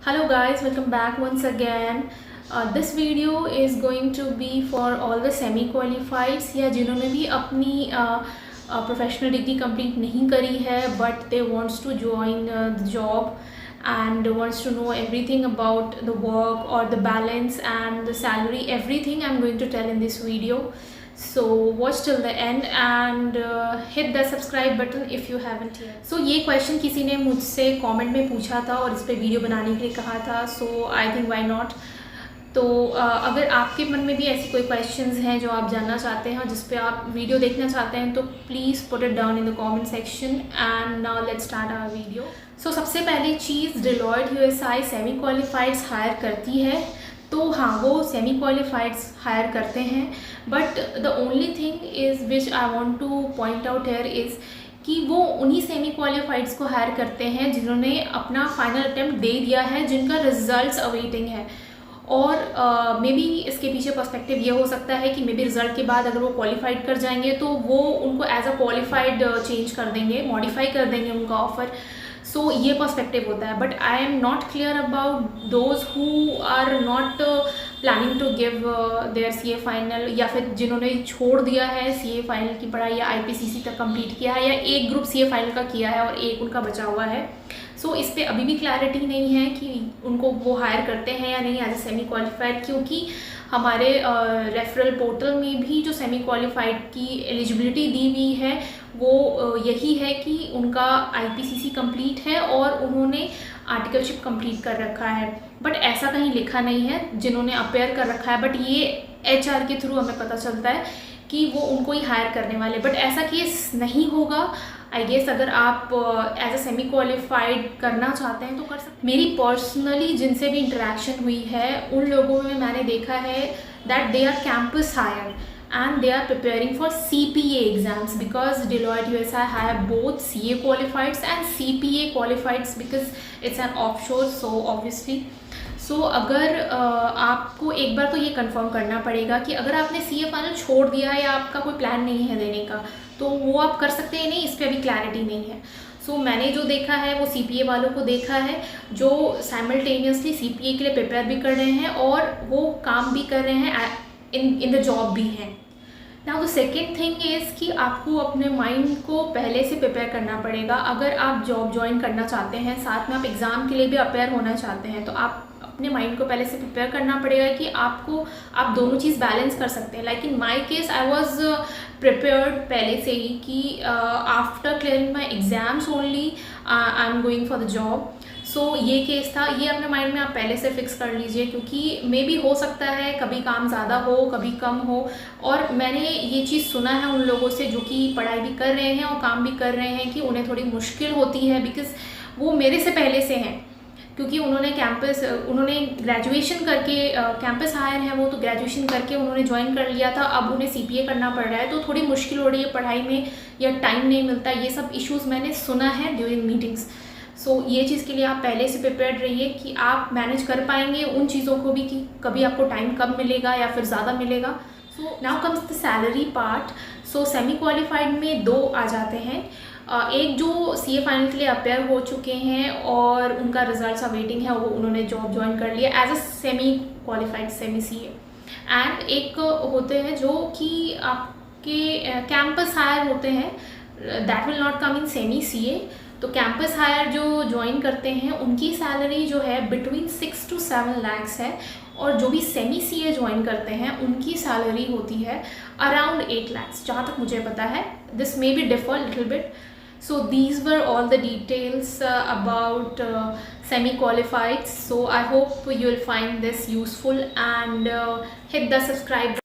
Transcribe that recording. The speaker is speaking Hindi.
Hello guys, welcome back once again. This video is going to be for all the semi qualifieds या जिन्होंने भी अपनी प्रोफेशनल डिग्री कंप्लीट नहीं करी है but they wants to join the job and wants to know everything about the work or the balance and the salary, everything I'm going to tell in this video. So watch till the end and hit the subscribe button if you haven't yet. So ये question किसी ने मुझसे comment में पूछा था और इस पे वीडियो बनाने के लिए कहा था, so I think why not. तो अगर आपके मन में भी ऐसी कोई क्वेश्चंस हैं जो आप जानना चाहते हैं और जिस पे आप वीडियो देखना चाहते हैं तो please put it down in the comment section and now let's start our video. So सबसे पहली चीज़, Deloitte USI semi qualifieds hire करती है. तो हाँ, वो सेमी क्वालिफाइड्स हायर करते हैं but the only thing is which I want two point out here is कि वो उन्हीं सेमी क्वालिफाइड्स को हायर करते हैं जिन्होंने अपना फाइनल अटैम्प्ट दे दिया है, जिनका रिजल्ट्स अवेटिंग है. और मे बी इसके पीछे पर्सपेक्टिव ये हो सकता है कि मे बी रिजल्ट के बाद अगर वो क्वालिफाइड कर जाएंगे तो वो उनको एज अ क्वालिफाइड चेंज कर देंगे, मॉडिफाई कर देंगे उनका ऑफ़र. सो ये पर्सपेक्टिव होता है. But I am not clear about those who are not planning to give their CA final, या फिर जिन्होंने छोड़ दिया है सीए फाइनल की पढ़ाई या आईपीसीसी तक कंप्लीट किया है या एक ग्रुप सीए फाइनल का किया है और एक उनका बचा हुआ है. सो इस पर अभी भी क्लैरिटी नहीं है कि उनको वो हायर करते हैं या नहीं एज ए सेमी क्वालिफाइड, क्योंकि हमारे रेफरल पोर्टल में भी जो सेमी क्वालिफाइड की एलिजिबिलिटी दी हुई है वो यही है कि उनका आईपीसीसी कंप्लीट है और उन्होंने आर्टिकलशिप कंप्लीट कर रखा है. बट ऐसा कहीं लिखा नहीं है जिन्होंने अपेयर कर रखा है. बट ये एचआर के थ्रू हमें पता चलता है कि वो उनको ही हायर करने वाले. बट ऐसा केस नहीं होगा आई गेस. अगर आप एज अ सेमी क्वालिफाइड करना चाहते हैं तो कर सकते. मेरी पर्सनली जिनसे भी इंटरेक्शन हुई है उन लोगों में मैंने देखा है that they are campus hire and they are preparing for CPA exams because Deloitte USA have both CA qualifieds and CPA qualifieds because it's an offshore, so obviously. सो अगर आपको एक बार तो ये कंफर्म करना पड़ेगा कि अगर आपने सीए फाइनल छोड़ दिया है या आपका कोई प्लान नहीं है देने का तो वो आप कर सकते हैं नहीं, इस पर अभी क्लैरिटी नहीं है. सो मैंने जो देखा है वो सीपीए वालों को देखा है जो साइमल्टेनियसली सीपीए के लिए प्रिपेयर भी कर रहे हैं और वो काम भी कर रहे हैं इन द जॉब भी हैं. Now the second thing is कि आपको अपने माइंड को पहले से प्रिपेयर करना पड़ेगा. अगर आप जॉब ज्वाइन करना चाहते हैं, साथ में आप एग्ज़ाम के लिए भी अपेयर होना चाहते हैं, तो आप अपने माइंड को पहले से प्रिपेयर करना पड़ेगा कि आप दोनों चीज़ बैलेंस कर सकते हैं. Like in my case I was prepared पहले से ही कि after clearing my exams only I am going for the job. So ये केस था. ये अपने माइंड में आप पहले से फिक्स कर लीजिए क्योंकि मे बी हो सकता है कभी काम ज़्यादा हो कभी कम हो. और मैंने ये चीज़ सुना है उन लोगों से जो कि पढ़ाई भी कर रहे हैं और काम भी कर रहे हैं कि उन्हें थोड़ी मुश्किल होती है बिकॉज़ वो मेरे से पहले से हैं, क्योंकि उन्होंने ग्रेजुएशन करके कैंपस हायर हैं वो, तो ग्रेजुएशन करके उन्होंने ज्वाइन कर लिया था. अब उन्हें सीपीए करना पड़ रहा है तो थोड़ी मुश्किल हो रही है पढ़ाई में या टाइम नहीं मिलता. ये सब इश्यूज़ मैंने सुना है ड्यूरिंग मीटिंग्स. सो ये चीज़ के लिए आप पहले से प्रिपेयर्ड रहिए कि आप मैनेज कर पाएंगे उन चीज़ों को भी कि कभी आपको टाइम कब मिलेगा या फिर ज़्यादा मिलेगा. So now comes the salary part. So semi qualified में दो आ जाते हैं. एक जो सीए फाइनल के लिए अपेयर हो चुके हैं और उनका रिजल्ट्स अवेटिंग है, वो उन्होंने जॉब ज्वाइन कर लिया as a semi qualified semi CA. And एक होते हैं जो कि आपके कैंपस हायर होते हैं, that will not come in semi CA. तो कैंपस हायर जो ज्वाइन करते हैं उनकी सैलरी जो है बिटवीन 6 to 7 lakhs है और जो भी सेमी सीए ज्वाइन करते हैं उनकी सैलरी होती है अराउंड 8 lakhs जहाँ तक मुझे पता है. This may be differ little bit. So these were all the details about semi-qualified. So I hope you will find this useful and hit the subscribe